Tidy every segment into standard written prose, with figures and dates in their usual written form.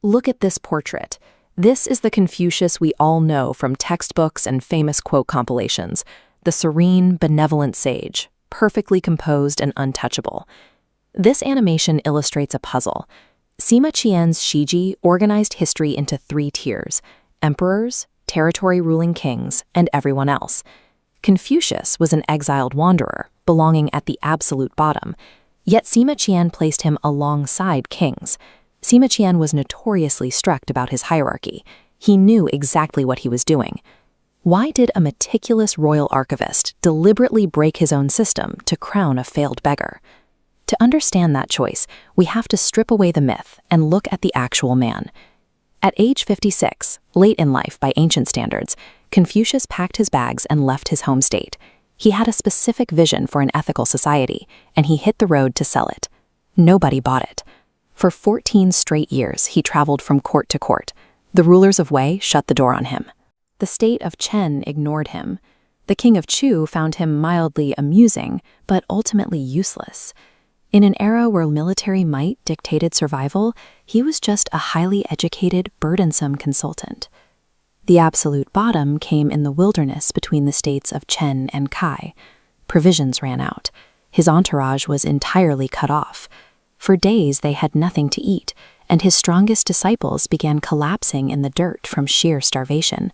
Look at this portrait. This is the Confucius we all know from textbooks and famous quote compilations, the serene, benevolent sage, perfectly composed and untouchable. This animation illustrates a puzzle. Sima Qian's Shiji organized history into 3 tiers: emperors, territory-ruling kings, and everyone else. Confucius was an exiled wanderer, belonging at the absolute bottom, yet Sima Qian placed him alongside kings. Sima Qian was notoriously strict about his hierarchy. He knew exactly what he was doing. Why did a meticulous royal archivist deliberately break his own system to crown a failed beggar? To understand that choice, we have to strip away the myth and look at the actual man. At age 56, late in life by ancient standards, Confucius packed his bags and left his home state. He had a specific vision for an ethical society, and he hit the road to sell it. Nobody bought it. For 14 straight years, he traveled from court to court. The rulers of Wei shut the door on him. The state of Chen ignored him. The king of Chu found him mildly amusing, but ultimately useless. In an era where military might dictated survival, he was just a highly educated, burdensome consultant. The absolute bottom came in the wilderness between the states of Chen and Kai. Provisions ran out. His entourage was entirely cut off. For days they had nothing to eat, and his strongest disciples began collapsing in the dirt from sheer starvation.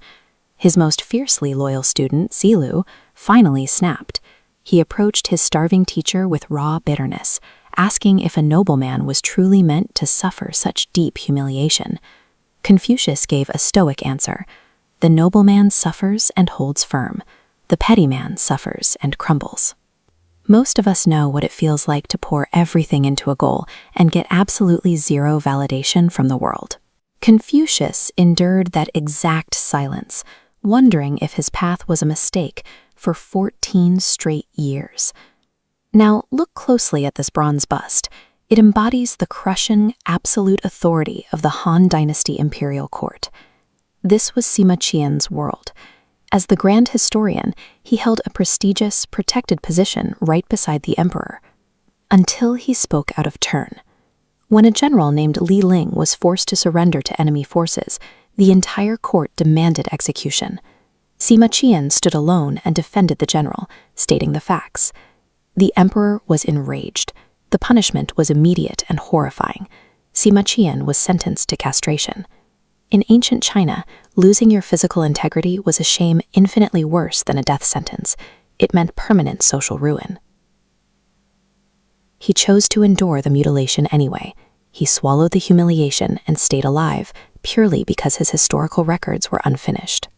His most fiercely loyal student, Zilu, finally snapped. He approached his starving teacher with raw bitterness, asking if a nobleman was truly meant to suffer such deep humiliation. Confucius gave a stoic answer. The nobleman suffers and holds firm. The petty man suffers and crumbles. Most of us know what it feels like to pour everything into a goal and get absolutely zero validation from the world. Confucius endured that exact silence, wondering if his path was a mistake for 14 straight years. Now, look closely at this bronze bust. It embodies the crushing, absolute authority of the Han Dynasty imperial court. This was Sima Qian's world. As the grand historian, he held a prestigious, protected position right beside the emperor, until he spoke out of turn. When a general named Li Ling was forced to surrender to enemy forces, the entire court demanded execution. Sima Qian stood alone and defended the general, stating the facts. The emperor was enraged. The punishment was immediate and horrifying. Sima Qian was sentenced to castration. In ancient China, losing your physical integrity was a shame infinitely worse than a death sentence. It meant permanent social ruin. He chose to endure the mutilation anyway. He swallowed the humiliation and stayed alive, purely because his historical records were unfinished.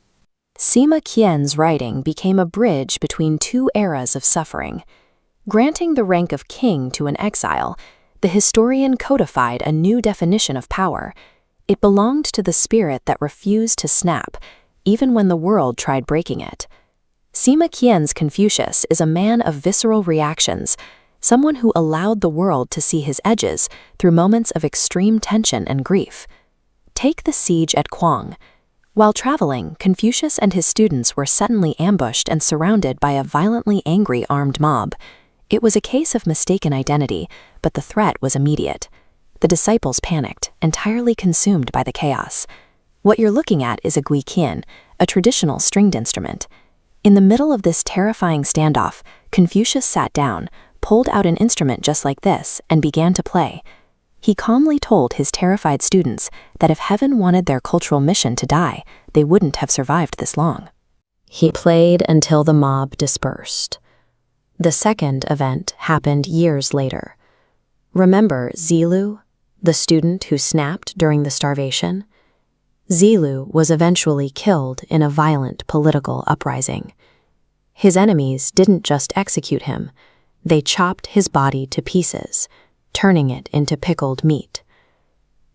Sima Qian's writing became a bridge between 2 eras of suffering. Granting the rank of king to an exile, the historian codified a new definition of power. It belonged to the spirit that refused to snap, even when the world tried breaking it. Sima Qian's Confucius is a man of visceral reactions, someone who allowed the world to see his edges through moments of extreme tension and grief. Take the siege at Kuang. While traveling, Confucius and his students were suddenly ambushed and surrounded by a violently angry armed mob. It was a case of mistaken identity, but the threat was immediate. The disciples panicked, entirely consumed by the chaos. What you're looking at is a guiqian, a traditional stringed instrument. In the middle of this terrifying standoff, Confucius sat down, pulled out an instrument just like this, and began to play. He calmly told his terrified students that if heaven wanted their cultural mission to die, they wouldn't have survived this long. He played until the mob dispersed. The second event happened years later. Remember Zilu, the student who snapped during the starvation? Zilu was eventually killed in a violent political uprising. His enemies didn't just execute him, they chopped his body to pieces, turning it into pickled meat.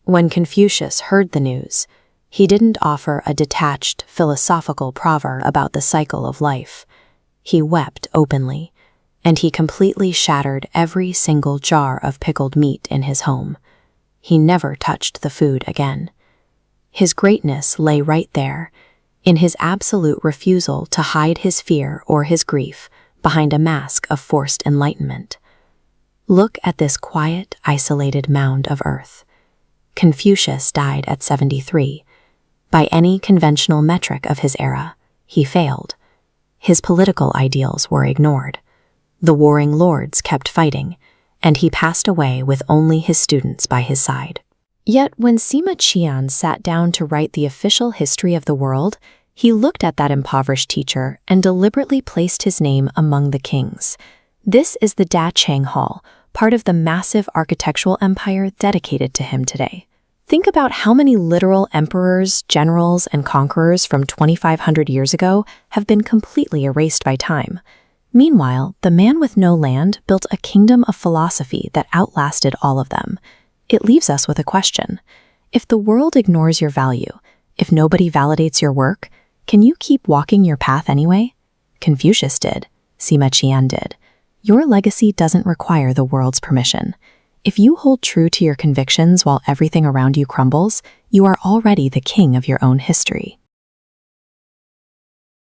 When Confucius heard the news, he didn't offer a detached, philosophical proverb about the cycle of life. He wept openly, and he completely shattered every single jar of pickled meat in his home. He never touched the food again. His greatness lay right there, in his absolute refusal to hide his fear or his grief behind a mask of forced enlightenment. Look at this quiet, isolated mound of earth. Confucius died at 73. By any conventional metric of his era, he failed. His political ideals were ignored. The warring lords kept fighting, and he passed away with only his students by his side. Yet when Sima Qian sat down to write the official history of the world, he looked at that impoverished teacher and deliberately placed his name among the kings. This is the Da Chang Hall, part of the massive architectural empire dedicated to him today. Think about how many literal emperors, generals, and conquerors from 2,500 years ago have been completely erased by time. Meanwhile, the man with no land built a kingdom of philosophy that outlasted all of them. It leaves us with a question. If the world ignores your value, if nobody validates your work, can you keep walking your path anyway? Confucius did. Sima Qian did. Your legacy doesn't require the world's permission. If you hold true to your convictions while everything around you crumbles, you are already the king of your own history.